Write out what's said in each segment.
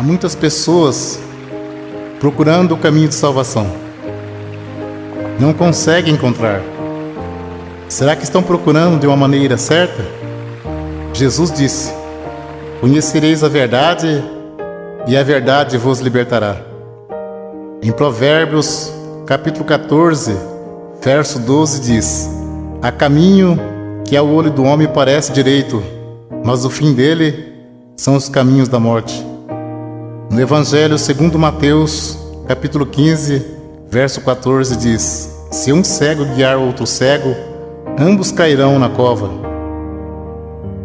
Há muitas pessoas procurando o caminho de salvação. Não conseguem encontrar. Será que estão procurando de uma maneira certa? Jesus disse: conhecereis a verdade e a verdade vos libertará. Em Provérbios, capítulo 14, verso 12 diz: há caminho que ao olho do homem parece direito, mas o fim dele são os caminhos da morte. No Evangelho segundo Mateus, capítulo 15, verso 14 diz: se um cego guiar outro cego, ambos cairão na cova.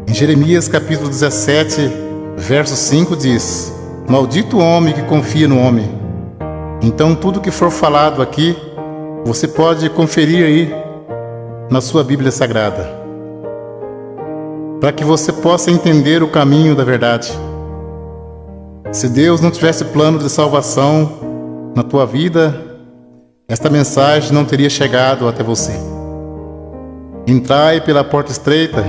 Em Jeremias capítulo 17, verso 5 diz: maldito o homem que confia no homem. Então tudo que for falado aqui, você pode conferir aí na sua Bíblia Sagrada, para que você possa entender o caminho da verdade. Se Deus não tivesse plano de salvação na tua vida, esta mensagem não teria chegado até você. Entrai pela porta estreita,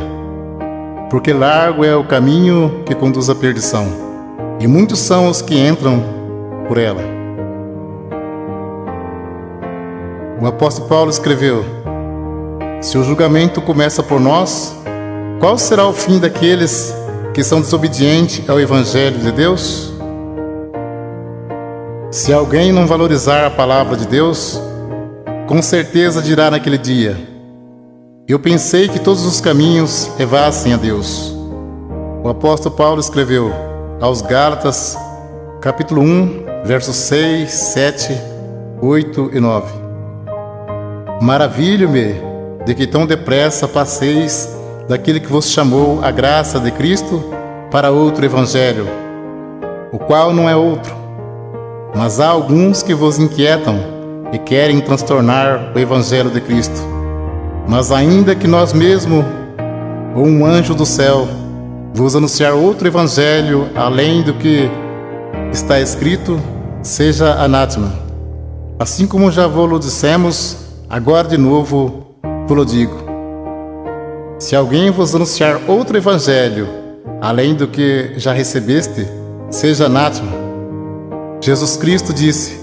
porque largo é o caminho que conduz à perdição, e muitos são os que entram por ela. O apóstolo Paulo escreveu: se o julgamento começa por nós, qual será o fim daqueles que são desobedientes ao Evangelho de Deus? Se alguém não valorizar a palavra de Deus, com certeza dirá naquele dia: eu pensei que todos os caminhos levassem a Deus. O apóstolo Paulo escreveu aos Gálatas, capítulo 1, versos 6, 7, 8 e 9: maravilho-me de que tão depressa passeis daquele que vos chamou a graça de Cristo para outro evangelho, o qual não é outro, mas há alguns que vos inquietam e querem transtornar o evangelho de Cristo. Mas ainda que nós mesmos, ou um anjo do céu, vos anunciar outro evangelho além do que está escrito, seja anátema. Assim como já vos dissemos, agora de novo vos digo: se alguém vos anunciar outro evangelho além do que já recebeste, seja anátema. Jesus Cristo disse: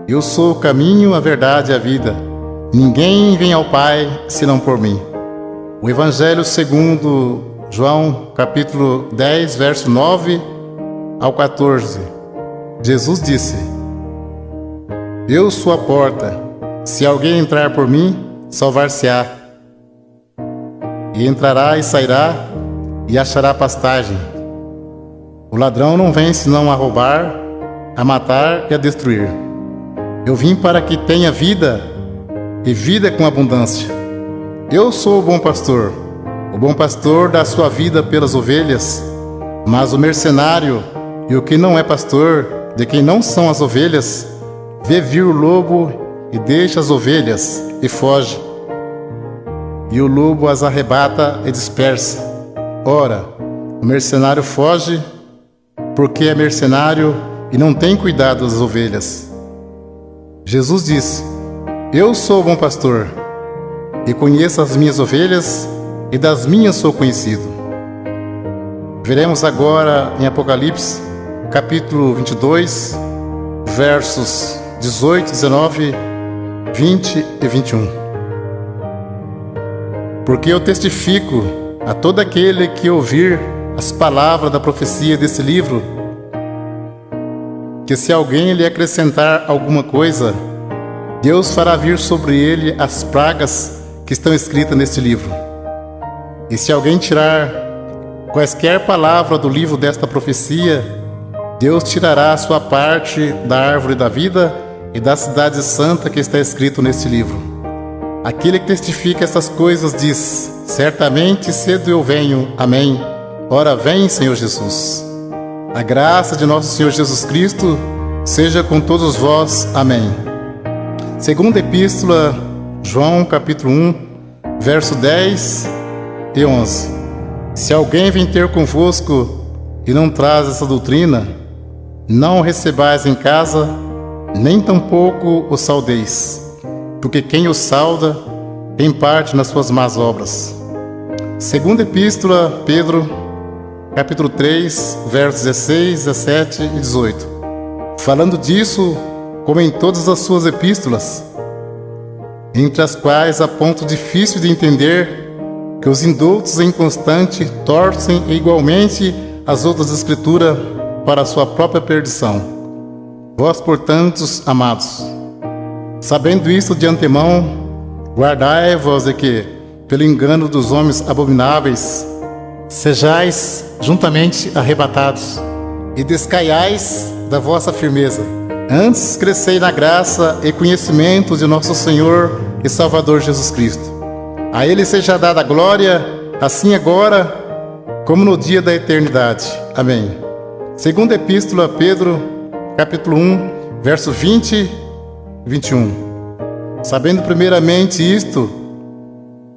eu sou o caminho, a verdade e a vida. Ninguém vem ao Pai senão por mim. O Evangelho segundo João, capítulo 10, verso 9 ao 14. Jesus disse: eu sou a porta. Se alguém entrar por mim, salvar-se-á. E entrará e sairá e achará pastagem. O ladrão não vem senão a roubar, a matar e a destruir. Eu vim para que tenha vida, e vida com abundância. Eu sou o bom pastor. O bom pastor dá sua vida pelas ovelhas. Mas o mercenário e o que não é pastor, de quem não são as ovelhas, vê vir o lobo e deixa as ovelhas e foge. E o lobo as arrebata e dispersa. Ora, o mercenário foge porque é mercenário e não tem cuidado das ovelhas. Jesus disse: eu sou o bom pastor, e conheço as minhas ovelhas, e das minhas sou conhecido. Veremos agora em Apocalipse, capítulo 22, versos 18, 19, 20 e 21. Porque eu testifico a todo aquele que ouvir as palavras da profecia desse livro, que se alguém lhe acrescentar alguma coisa, Deus fará vir sobre ele as pragas que estão escritas neste livro. E se alguém tirar quaisquer palavras do livro desta profecia, Deus tirará a sua parte da árvore da vida e da cidade santa que está escrito neste livro. Aquele que testifica essas coisas diz: certamente cedo eu venho. Amém. Ora vem, Senhor Jesus. A graça de nosso Senhor Jesus Cristo seja com todos vós. Amém. Segunda Epístola, João, capítulo 1, verso 10 e 11. Se alguém vem ter convosco e não traz essa doutrina, não o recebais em casa, nem tampouco o saudeis, porque quem o sauda tem parte nas suas más obras. Segunda Epístola, Pedro, capítulo 3, versos 16, 17 e 18. Falando disso, como em todas as suas epístolas, entre as quais há ponto difícil de entender, que os indoutos em inconstante torcem igualmente as outras escrituras para a sua própria perdição. Vós, portanto, amados, sabendo isto de antemão, guardai-vos de que, pelo engano dos homens abomináveis, sejais juntamente arrebatados, e descaiais da vossa firmeza. Antes crescei na graça e conhecimento de nosso Senhor e Salvador Jesus Cristo. A Ele seja dada a glória, assim agora, como no dia da eternidade. Amém. Segunda Epístola a Pedro, capítulo 1, verso 20 e 21. Sabendo primeiramente isto,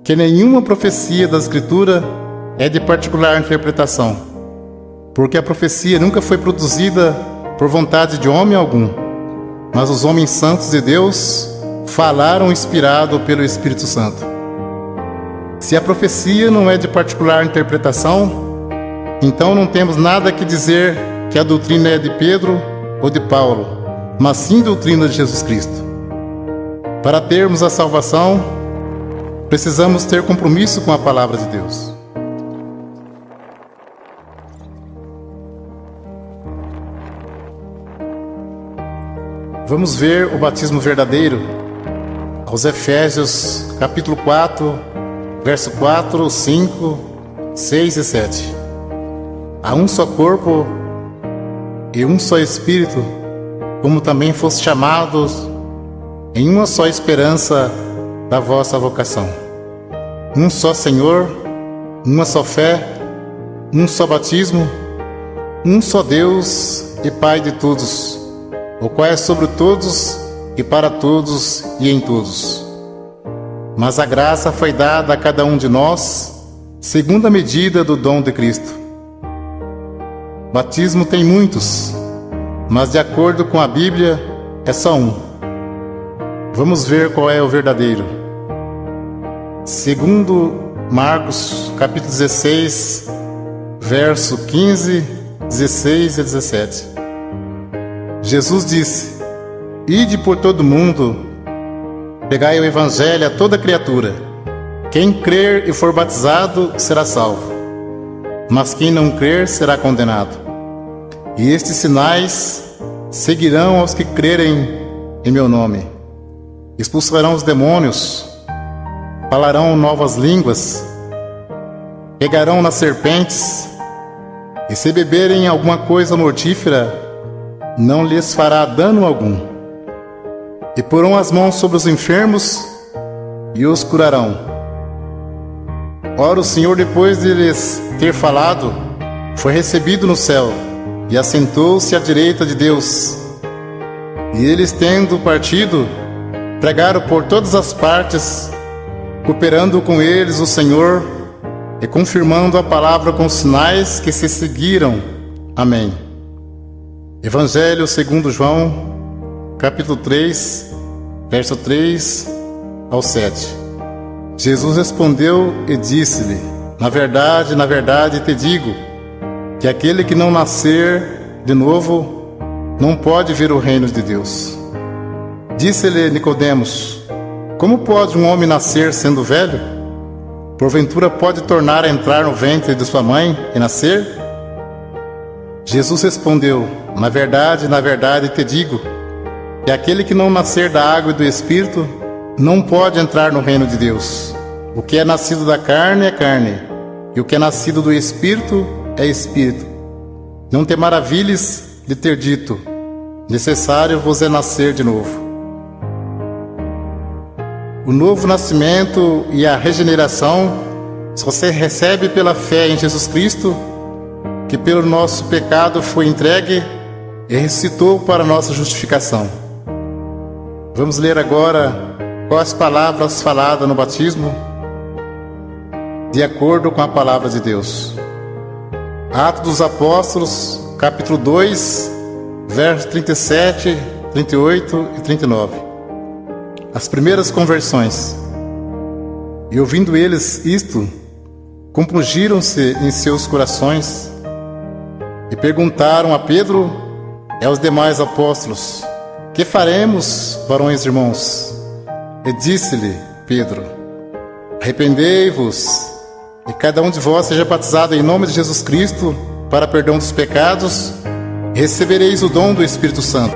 que nenhuma profecia da Escritura é de particular interpretação, porque a profecia nunca foi produzida por vontade de homem algum, mas os homens santos de Deus falaram inspirado pelo Espírito Santo. Se a profecia não é de particular interpretação, então não temos nada que dizer que a doutrina é de Pedro ou de Paulo, mas sim doutrina de Jesus Cristo. Para termos a salvação, precisamos ter compromisso com a palavra de Deus. Vamos ver o batismo verdadeiro aos Efésios, capítulo 4, verso 4, 5, 6 e 7. Há um só corpo e um só Espírito, como também foste chamados em uma só esperança da vossa vocação. Um só Senhor, uma só fé, um só batismo, um só Deus e Pai de todos, o qual é sobre todos e para todos e em todos. Mas a graça foi dada a cada um de nós, segundo a medida do dom de Cristo. Batismo tem muitos, mas de acordo com a Bíblia, é só um. Vamos ver qual é o verdadeiro. Segundo Marcos, capítulo 16, verso 15, 16 e 17. Jesus disse: Ide por todo o mundo, pregai o evangelho a toda criatura. Quem crer e for batizado será salvo, mas quem não crer será condenado. E estes sinais seguirão aos que crerem em meu nome. Expulsarão os demônios, falarão novas línguas, pegarão nas serpentes, e se beberem alguma coisa mortífera, não lhes fará dano algum. E porão as mãos sobre os enfermos e os curarão. Ora, o Senhor, depois de lhes ter falado, foi recebido no céu e assentou-se à direita de Deus. E eles, tendo partido, pregaram por todas as partes, cooperando com eles o Senhor e confirmando a palavra com sinais que se seguiram. Amém. Evangelho segundo João, capítulo 3, verso 3 ao 7. Jesus respondeu e disse-lhe: na verdade te digo, que aquele que não nascer de novo não pode ver o reino de Deus. Disse-lhe Nicodemos: como pode um homem nascer sendo velho? Porventura pode tornar a entrar no ventre de sua mãe e nascer? Jesus respondeu: na verdade te digo, que aquele que não nascer da água e do Espírito não pode entrar no reino de Deus. O que é nascido da carne é carne, e o que é nascido do Espírito é Espírito. Não te maravilhes de ter dito: necessário vos é nascer de novo. O novo nascimento e a regeneração só se recebe pela fé em Jesus Cristo, que pelo nosso pecado foi entregue e ressuscitou para nossa justificação. Vamos ler agora quais palavras faladas no batismo, de acordo com a palavra de Deus. Atos dos Apóstolos, capítulo 2, versos 37, 38 e 39. As primeiras conversões. E ouvindo eles isto, compungiram-se em seus corações E perguntaram a Pedro e aos demais apóstolos: que faremos, varões irmãos? E disse-lhe Pedro: arrependei-vos, e cada um de vós seja batizado em nome de Jesus Cristo para perdão dos pecados, e recebereis o dom do Espírito Santo.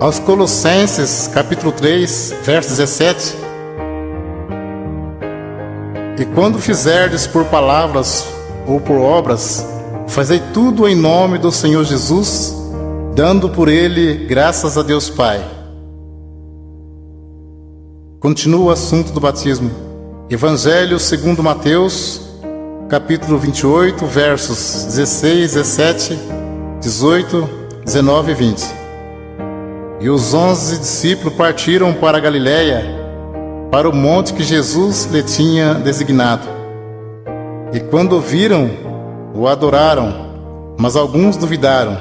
Aos Colossenses, capítulo 3, verso 17: e quando fizerdes por palavras ou por obras, fazei tudo em nome do Senhor Jesus, dando por ele graças a Deus Pai. Continua o assunto do batismo. Evangelho segundo Mateus, capítulo 28, versos 16, 17, 18, 19 e 20. E os 11 discípulos partiram para a Galiléia, para o monte que Jesus lhe tinha designado. E quando o viram, o adoraram, mas alguns duvidaram.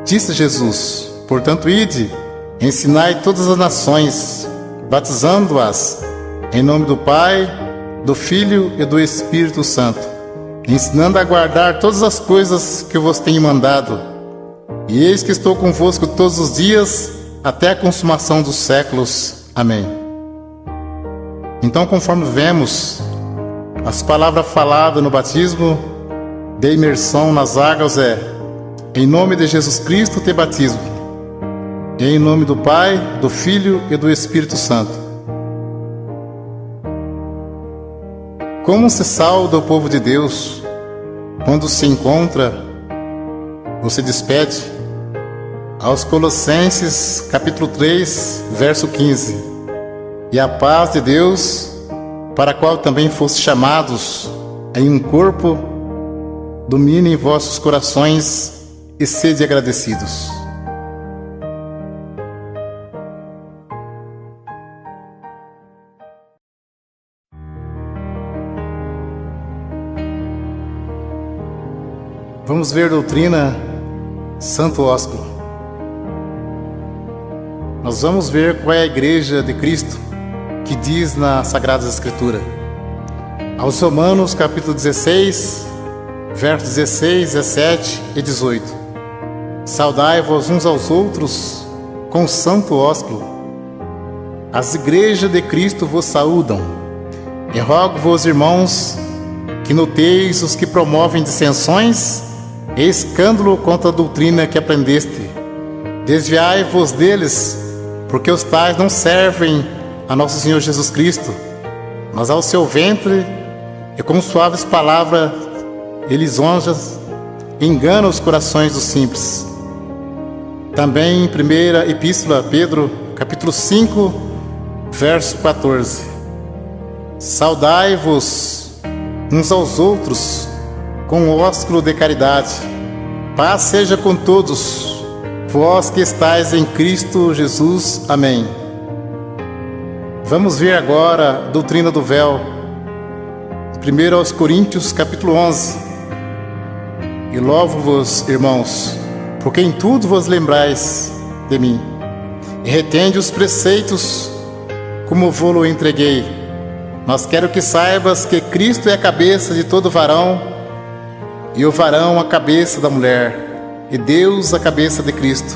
Disse Jesus: portanto, ide, ensinai todas as nações, batizando-as em nome do Pai, do Filho e do Espírito Santo, ensinando a guardar todas as coisas que vos tenho mandado. E eis que estou convosco todos os dias, até a consumação dos séculos. Amém. Então, conforme vemos, as palavras faladas no batismo de imersão nas águas é: em nome de Jesus Cristo te batismo, e em nome do Pai, do Filho e do Espírito Santo. Como se sauda o povo de Deus quando se encontra ou se despede? Aos Colossenses, capítulo 3, verso 15: e a paz de Deus, para a qual também foste chamados em um corpo, domine em vossos corações e sede agradecidos. Vamos ver doutrina Santo Ósculo. Nós vamos ver qual é a igreja de Cristo que diz na Sagrada Escritura. Aos Romanos, capítulo 16, versos 16, 17 e 18: saudai-vos uns aos outros com o santo ósculo. As igrejas de Cristo vos saúdam. E rogo-vos, irmãos, que noteis os que promovem dissensões e escândalo contra a doutrina que aprendeste. Desviai-vos deles, porque os tais não servem a nosso Senhor Jesus Cristo, mas ao seu ventre, e com suaves palavras e lisonjas enganam os corações dos simples. Também em primeira epístola a Pedro, capítulo 5, verso 14: saudai-vos uns aos outros com o ósculo de caridade. Paz seja com todos, vós que estáis em Cristo Jesus. Amém. Vamos ver agora a doutrina do véu. 1 aos Coríntios, capítulo 11: e louvo-vos, irmãos, porque em tudo vos lembrais de mim, e retende os preceitos como vou-lo entreguei. Mas quero que saibas que Cristo é a cabeça de todo varão, e o varão a cabeça da mulher, e Deus a cabeça de Cristo.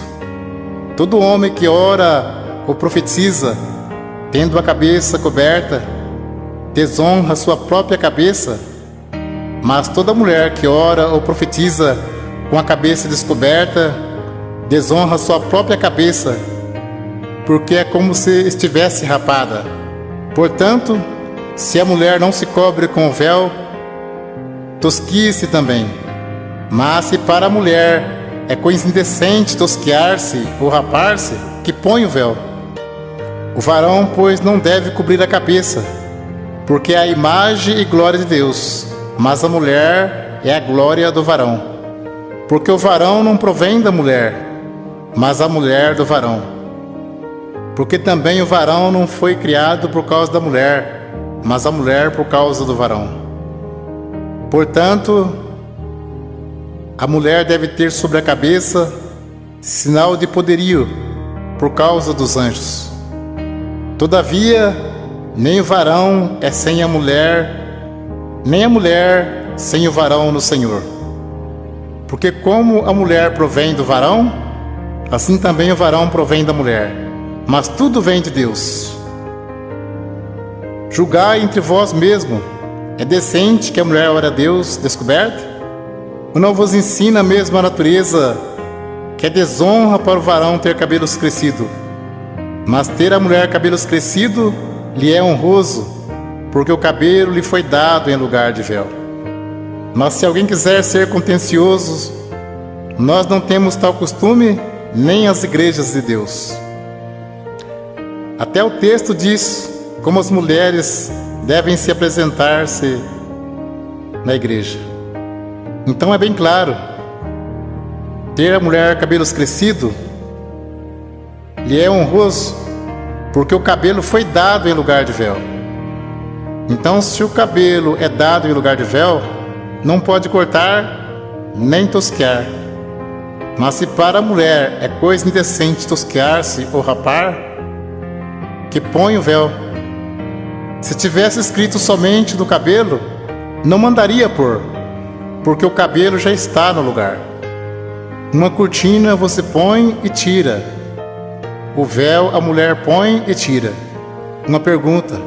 Todo homem que ora ou profetiza, tendo a cabeça coberta, desonra sua própria cabeça, mas toda mulher que ora ou profetiza com a cabeça descoberta, desonra sua própria cabeça, porque é como se estivesse rapada. Portanto, se a mulher não se cobre com o véu, tosquie-se também. Mas se para a mulher é coisa indecente tosquear-se ou rapar-se, que põe o véu. O varão, pois, não deve cobrir a cabeça, porque é a imagem e glória de Deus, mas a mulher é a glória do varão. Porque o varão não provém da mulher, mas a mulher do varão. Porque também o varão não foi criado por causa da mulher, mas a mulher por causa do varão. Portanto, a mulher deve ter sobre a cabeça sinal de poderio por causa dos anjos. Todavia, nem o varão é sem a mulher, nem a mulher sem o varão no Senhor. Porque como a mulher provém do varão, assim também o varão provém da mulher. Mas tudo vem de Deus. Julgai entre vós mesmo. É decente que a mulher ore a Deus descoberta? Ou não vos ensina mesmo a natureza que é desonra para o varão ter cabelos crescidos? Mas ter a mulher cabelos crescidos lhe é honroso, porque o cabelo lhe foi dado em lugar de véu. Mas se alguém quiser ser contencioso, nós não temos tal costume, nem as igrejas de Deus. Até o texto diz como as mulheres devem se apresentar-se na igreja. Então é bem claro, ter a mulher cabelos crescidos lhe é honroso, porque o cabelo foi dado em lugar de véu. Então, se o cabelo é dado em lugar de véu, não pode cortar nem tosquear. Mas se para a mulher é coisa indecente tosquear-se ou rapar, que põe o véu. Se tivesse escrito somente no cabelo, não mandaria pôr, porque o cabelo já está no lugar. Uma cortina você põe e tira. O véu a mulher põe e tira. Uma pergunta: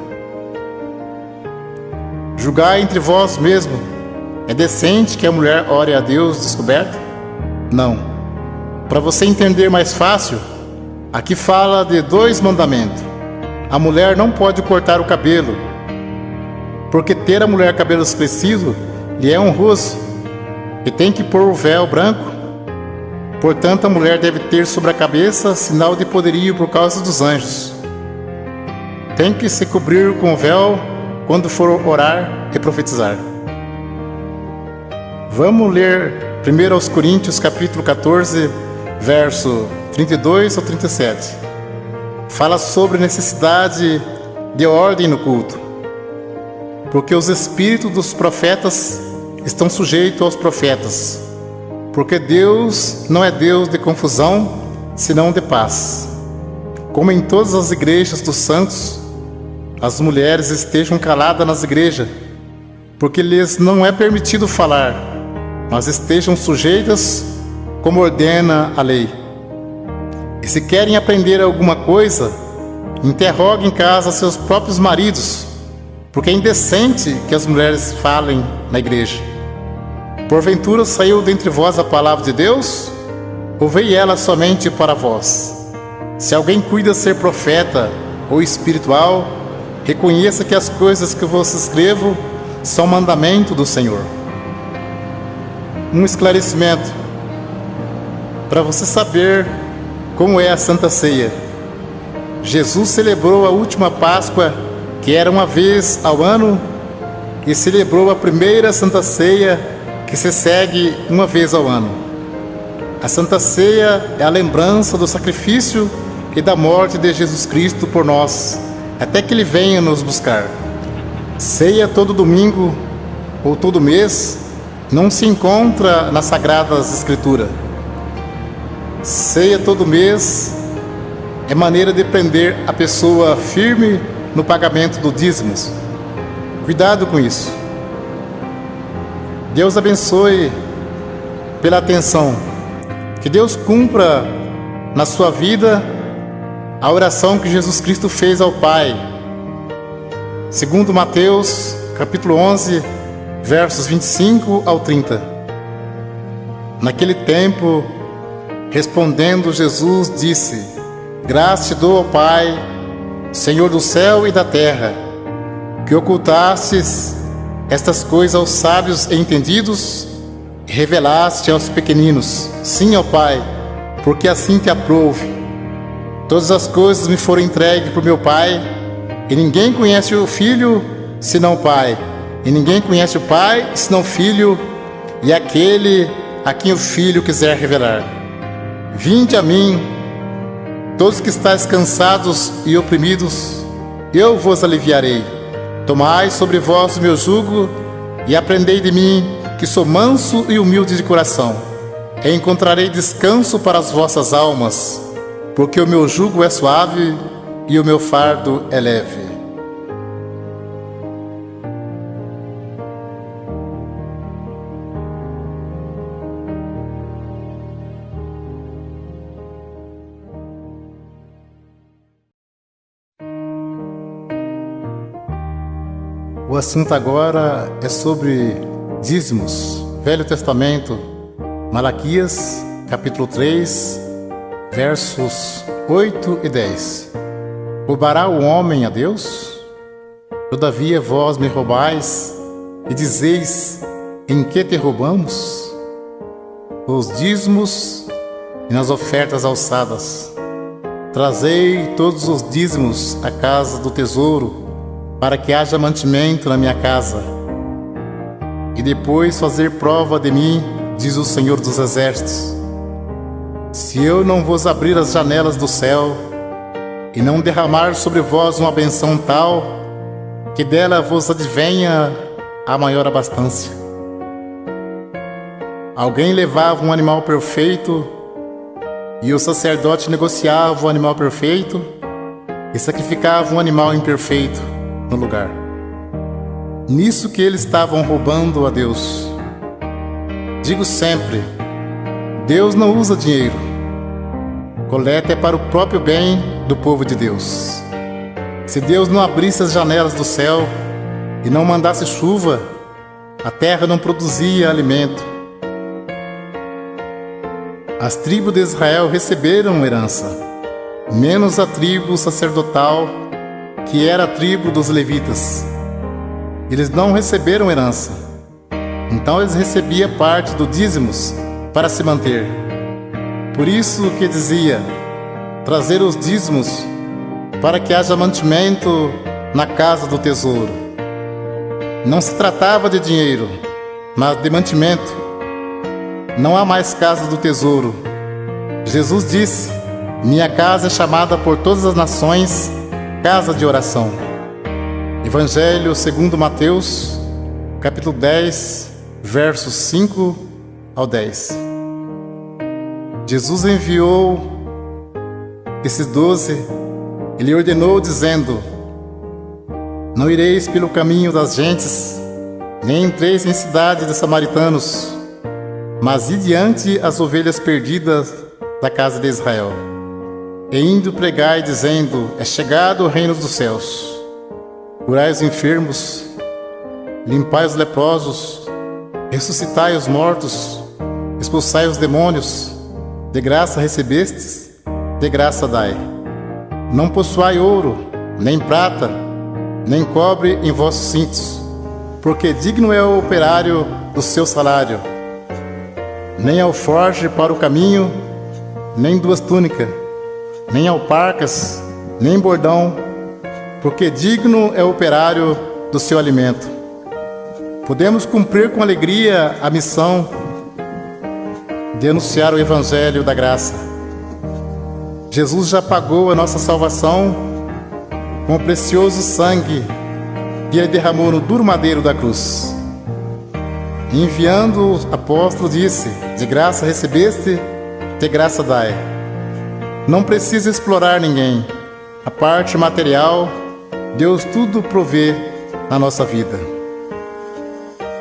julgai entre vós mesmo. É decente que a mulher ore a Deus descoberta? Não. Para você entender mais fácil, aqui fala de 2 mandamentos. A mulher não pode cortar o cabelo, porque ter a mulher cabelos crescidos lhe é honroso, e tem que pôr o véu branco. Portanto, a mulher deve ter sobre a cabeça sinal de poderio por causa dos anjos. Tem que se cobrir com o véu quando for orar e profetizar. Vamos ler 1 aos Coríntios capítulo 14, verso 32 ao 37. Fala sobre a necessidade de ordem no culto, porque os espíritos dos profetas estão sujeitos aos profetas, porque Deus não é Deus de confusão, senão de paz. Como em todas as igrejas dos santos, as mulheres estejam caladas nas igrejas, porque lhes não é permitido falar, mas estejam sujeitas como ordena a lei. E se querem aprender alguma coisa, interroguem em casa seus próprios maridos, porque é indecente que as mulheres falem na igreja. Porventura saiu dentre vós a palavra de Deus? Ou veio ela somente para vós? Se alguém cuida ser profeta ou espiritual, reconheça que as coisas que vos escrevo são mandamento do Senhor. Um esclarecimento para você saber como é a Santa Ceia. Jesus celebrou a última Páscoa, que era uma vez ao ano, e celebrou a primeira Santa Ceia, que se segue uma vez ao ano. A Santa Ceia é a lembrança do sacrifício e da morte de Jesus Cristo por nós, até que Ele venha nos buscar. Ceia todo domingo ou todo mês não se encontra nas Sagradas Escrituras. Ceia todo mês é maneira de prender a pessoa firme no pagamento do dízimos. Cuidado com isso. Deus abençoe pela atenção. Que Deus cumpra na sua vida a oração que Jesus Cristo fez ao Pai. Segundo Mateus, capítulo 11, versos 25 ao 30. Naquele tempo, respondendo Jesus, disse: Graças te dou, ó Pai, Senhor do céu e da terra, que ocultastes estas coisas aos sábios e entendidos, e revelaste aos pequeninos. Sim, ó Pai, porque assim te aprouve. Todas as coisas me foram entregues por meu Pai, e ninguém conhece o Filho senão o Pai, e ninguém conhece o Pai senão o Filho, e aquele a quem o Filho quiser revelar. Vinde a mim, todos que estáis cansados e oprimidos, eu vos aliviarei. Tomai sobre vós o meu jugo e aprendei de mim, que sou manso e humilde de coração, e encontrarei descanso para as vossas almas, porque o meu jugo é suave e o meu fardo é leve. O assunto agora é sobre dízimos. Velho Testamento, Malaquias, capítulo 3, versos 8 e 10. Roubará o homem a Deus? Todavia vós me roubais e dizeis: em que te roubamos? Os dízimos e nas ofertas alçadas. Trazei todos os dízimos à casa do tesouro, para que haja mantimento na minha casa. E depois fazer prova de mim, diz o Senhor dos Exércitos, se eu não vos abrir as janelas do céu e não derramar sobre vós uma benção tal, que dela vos advenha a maior abastança. Alguém levava um animal perfeito e o sacerdote negociava o animal perfeito e sacrificava um animal imperfeito no lugar. Nisso que eles estavam roubando a Deus. Digo sempre, Deus não usa dinheiro. Coleta é para o próprio bem do povo de Deus. Se Deus não abrisse as janelas do céu e não mandasse chuva, a terra não produzia alimento. As tribos de Israel receberam herança, menos a tribo sacerdotal, que era a tribo dos levitas. Eles não receberam herança, então eles recebiam parte do dízimos para se manter. Por isso que dizia, trazer os dízimos para que haja mantimento na casa do tesouro. Não se tratava de dinheiro, mas de mantimento. Não há mais casa do tesouro. Jesus disse, minha casa é chamada por todas as nações casa de oração. Evangelho segundo Mateus, capítulo 10, versos 5 ao 10. Jesus enviou esses 12, ele ordenou dizendo, não ireis pelo caminho das gentes, nem entreis em cidade de samaritanos, mas ide diante as ovelhas perdidas da casa de Israel. E indo pregai, dizendo, é chegado o reino dos céus. Curai os enfermos, limpai os leprosos, ressuscitai os mortos, expulsai os demônios. De graça recebestes, de graça dai. Não possuai ouro, nem prata, nem cobre em vossos cintos, porque digno é o operário do seu salário. Nem alforje para o caminho, nem duas túnicas, nem alparcas, nem bordão, porque digno é o operário do seu alimento. Podemos cumprir com alegria a missão de anunciar o Evangelho da graça. Jesus já pagou a nossa salvação com o precioso sangue que Ele derramou no duro madeiro da cruz. Enviando o apóstolo disse, de graça recebeste, de graça dai. Não precisa explorar ninguém. A parte material, Deus tudo provê na nossa vida.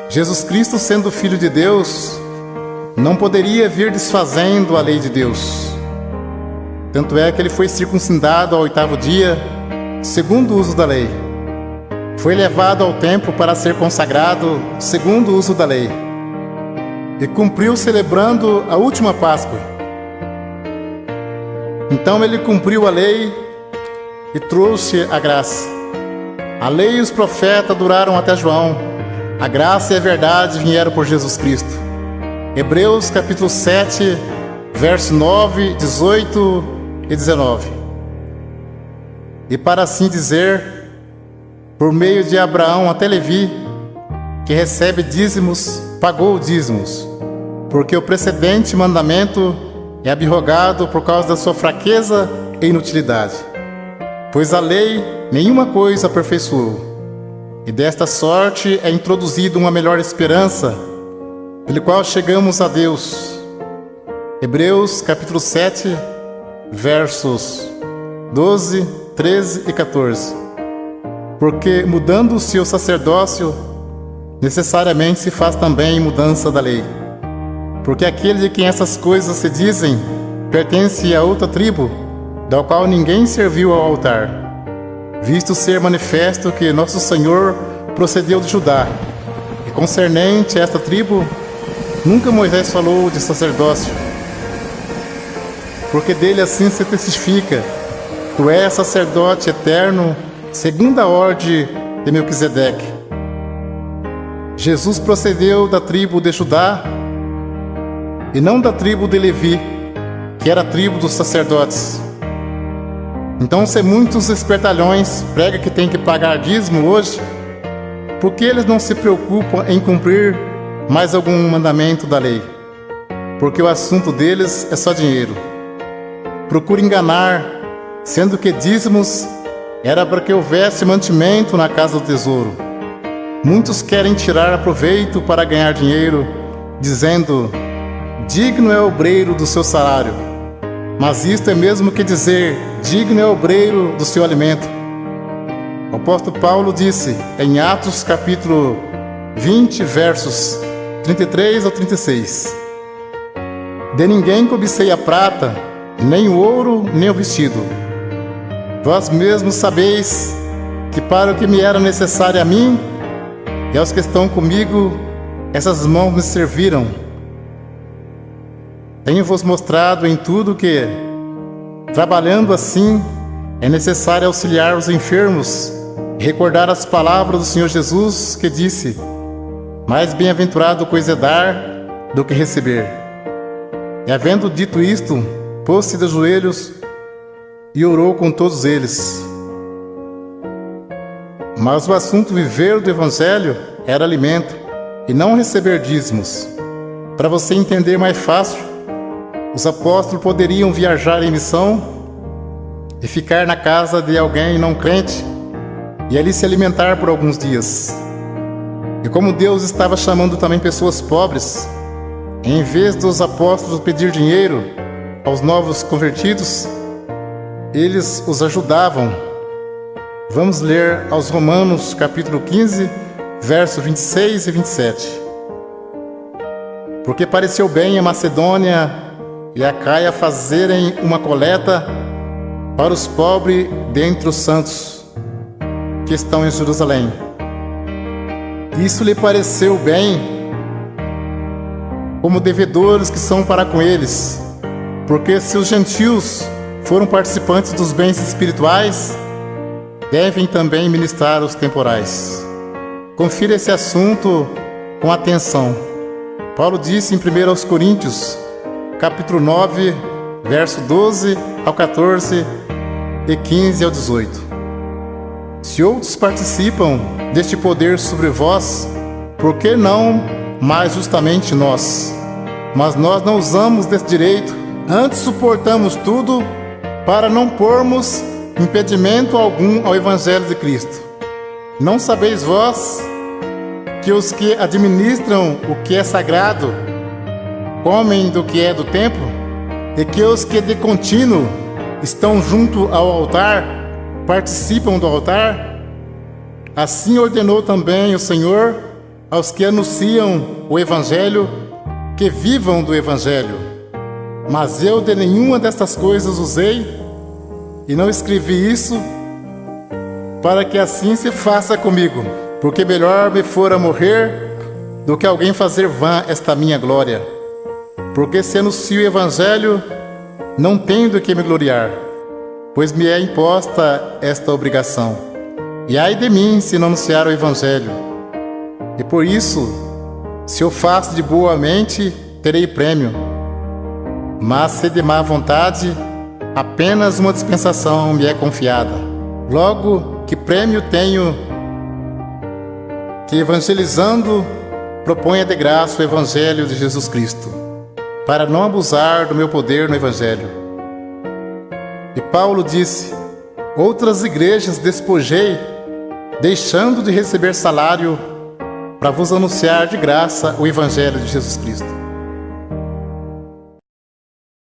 Jesus Cristo, sendo Filho de Deus, não poderia vir desfazendo a lei de Deus. Tanto é que Ele foi circuncidado ao 8º dia, segundo o uso da lei. Foi levado ao templo para ser consagrado segundo o uso da lei. E cumpriu celebrando a última Páscoa. Então Ele cumpriu a lei e trouxe a graça. A lei e os profetas duraram até João. A graça e a verdade vieram por Jesus Cristo. Hebreus capítulo 7, verso 9, 18 e 19. E para assim dizer, por meio de Abraão até Levi, que recebe dízimos, pagou dízimos, porque o precedente mandamento é abrogado por causa da sua fraqueza e inutilidade. Pois a lei nenhuma coisa aperfeiçoou, e desta sorte é introduzida uma melhor esperança, pelo qual chegamos a Deus. Hebreus capítulo 7, versos 12, 13 e 14. Porque mudando-se o sacerdócio, necessariamente se faz também mudança da lei. Porque aquele de quem essas coisas se dizem, pertence a outra tribo, da qual ninguém serviu ao altar, visto ser manifesto que nosso Senhor procedeu de Judá, e concernente a esta tribo, nunca Moisés falou de sacerdócio, porque dele assim se testifica: tu és sacerdote eterno, segundo a ordem de Melquisedeque. Jesus procedeu da tribo de Judá, e não da tribo de Levi, que era a tribo dos sacerdotes. Então, se muitos espertalhões pregam que tem que pagar dízimo hoje, por que eles não se preocupam em cumprir mais algum mandamento da lei? Porque o assunto deles é só dinheiro. Procura enganar, sendo que dízimos era para que houvesse mantimento na casa do tesouro. Muitos querem tirar proveito para ganhar dinheiro, dizendo: digno é o obreiro do seu salário. Mas isto é mesmo que dizer: digno é o obreiro do seu alimento. O apóstolo Paulo disse em Atos capítulo 20, versos 33 ao 36: de ninguém cobicei a prata, nem o ouro, nem o vestido. Vós mesmos sabeis que para o que me era necessário a mim e aos que estão comigo, essas mãos me serviram. Tenho-vos mostrado em tudo que, trabalhando assim, é necessário auxiliar os enfermos e recordar as palavras do Senhor Jesus, que disse: mais bem-aventurado coisa é dar do que receber. E havendo dito isto, pôs-se de joelhos e orou com todos eles. Mas o assunto viver do Evangelho era alimento, e não receber dízimos. Para você entender mais fácil, os apóstolos poderiam viajar em missão e ficar na casa de alguém não crente e ali se alimentar por alguns dias. E como Deus estava chamando também pessoas pobres, em vez dos apóstolos pedir dinheiro aos novos convertidos, eles os ajudavam. Vamos ler aos Romanos capítulo 15, versos 26 e 27. Porque pareceu bem a Macedônia e a Caia fazerem uma coleta para os pobres dentre os santos que estão em Jerusalém. Isso lhe pareceu bem, como devedores que são para com eles, porque se os gentios foram participantes dos bens espirituais, devem também ministrar os temporais. Confira esse assunto com atenção. Paulo disse em 1 Coríntios, capítulo 9, verso 12 ao 14 e 15 ao 18. Se outros participam deste poder sobre vós, por que não mais justamente nós? Mas nós não usamos desse direito, antes suportamos tudo para não pormos impedimento algum ao Evangelho de Cristo. Não sabeis vós que os que administram o que é sagrado comem do que é do templo, e que os que de contínuo estão junto ao altar participam do altar? Assim ordenou também o Senhor aos que anunciam o Evangelho que vivam do Evangelho. Mas eu de nenhuma destas coisas usei, e não escrevi isso para que assim se faça comigo, porque melhor me fora morrer do que alguém fazer vã esta minha glória. Porque se anuncio o Evangelho, não tenho do que me gloriar, pois me é imposta esta obrigação. E ai de mim se não anunciar o Evangelho. E por isso, se eu faço de boa mente, terei prêmio. Mas se de má vontade, apenas uma dispensação me é confiada. Logo, que prêmio tenho que, evangelizando, proponha de graça o Evangelho de Jesus Cristo, para não abusar do meu poder no Evangelho. E Paulo disse: outras igrejas despojei, deixando de receber salário, para vos anunciar de graça o Evangelho de Jesus Cristo.